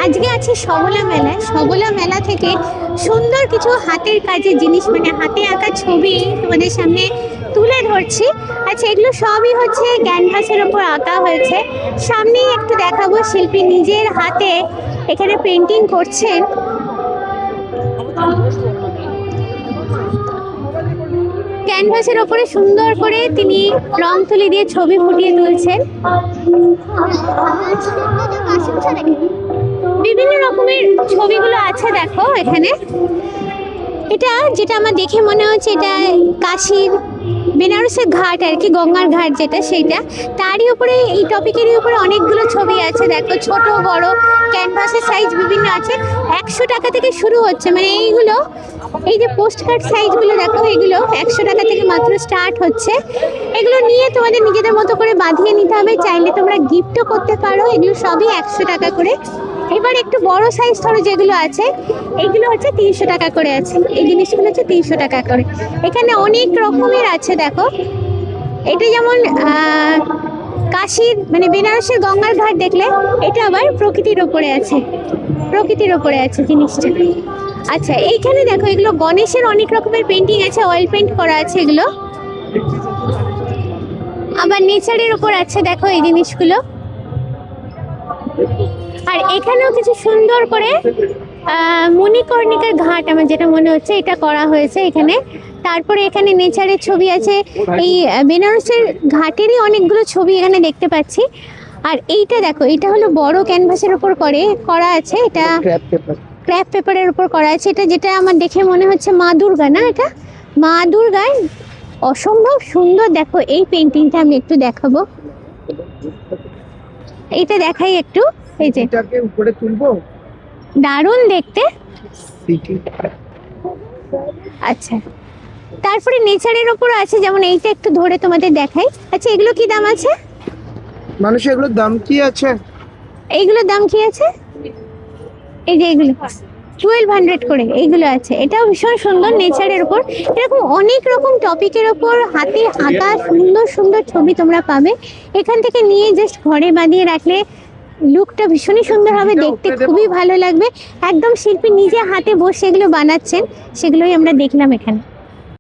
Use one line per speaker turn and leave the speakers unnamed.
আজকে আছি সবলা মেলায়। সবলা মেলা থেকে সুন্দর কিছু হাতের কাজের জিনিস, মানে হাতে আঁকা ছবি তোমাদের সামনে তুলে ধরছি। আচ্ছা, এগুলো সবই হচ্ছে ক্যানভাসের ওপর আঁকা হয়েছে। সামনেই একটু দেখাবো, শিল্পী নিজের হাতে এখানে পেন্টিং করছেন। ক্যানভাসের ওপরে সুন্দর করে তিনি রং তুলি দিয়ে ছবি ফুটিয়ে তুলছেন। বিভিন্ন রকমের ছবিগুলো আছে দেখো এখানে। এটা যেটা আমার দেখে মনে হচ্ছে এটা কাশীর বেনারসের ঘাট আর কি, গঙ্গার ঘাট যেটা, সেইটা তারই উপরে এই টপিকেরই উপরে অনেকগুলো ছবি আছে দেখো, ছোট বড় ক্যানভাসের সাইজ বিভিন্ন আছে। 100 টাকা থেকে শুরু হচ্ছে, মানে এইগুলো এই যে পোস্ট কার্ড সাইজগুলো দেখো, এগুলো 100 টাকা থেকে মাত্র স্টার্ট হচ্ছে। এগুলো নিয়ে তোমাদের নিজেদের মতো করে বাঁধিয়ে নিতে হবে, চাইলে তোমরা গিফটও করতে পারো। এগুলো সবই 100 টাকা করে। এবার একটু বড় সাইজ ধরো যেগুলো আছে, এইগুলো হচ্ছে 300 টাকা করে আছে। এই জিনিসগুলো হচ্ছে 300 টাকা করে। এখানে অনেক রকমের আছে দেখো। এটা যেমন কাশীর মানে বেনারসের গঙ্গার ঘাট দেখলে, এটা আবার প্রকৃতির ওপরে আছে, প্রকৃতির ওপরে আছে জিনিসটা। আচ্ছা, এইখানে দেখো এগুলো গণেশের অনেক রকমের পেন্টিং আছে, অয়েল পেন্ট করা আছে এগুলো। আবার নেচারের ওপর আছে দেখো এই জিনিসগুলো। আর এখানেও কিছু সুন্দর করে মণিকর্ণিকার ঘাট আমার যেটা মনে হচ্ছে এটা করা হয়েছে এখানে। তারপরে এখানে নেচারের ছবি আছে, এই বেনারসের ঘাটেরই অনেকগুলো ছবি এখানে দেখতে পাচ্ছি। আর এইটা দেখো, এটা হলো বড় ক্যানভাসের উপর করা আছে, এটা ক্র্যাপ পেপারের উপর করা আছে। এটা যেটা আমার দেখে মনে হচ্ছে মা দুর্গা, না এটা মা দুর্গার অসম্ভব সুন্দর। দেখো এই পেন্টিংটা আমি একটু দেখাবো, এইটা দেখাই একটু। এই যে এটাকে উপরে তুলবো, দারুণ দেখতে। আচ্ছা, তারপরে নেচারের উপর আছে, যেমন এইটা একটু ধরে তোমাদের দেখাই। আচ্ছা, এগুলো কি দাম আছে
মানুষ? এগুলোর দাম কি আছে?
এইগুলোর দাম কি আছে? এই যে এগুলো 1200 করে এইগুলো আছে। এটাও ভীষণ সুন্দর, নেচারের উপর। এরকম অনেক রকম টপিকের ওপর হাতে আঁকা সুন্দর সুন্দর ছবি তোমরা পাবে। এখান থেকে নিয়ে জাস্ট ঘরে বাঁধিয়ে রাখলে লুকটা ভীষণই সুন্দর হবে, দেখতে খুবই ভালো লাগবে। একদম শিল্পী নিজে হাতে বসে এগুলো বানাচ্ছেন, সেগুলোই আমরা দেখলাম এখানে।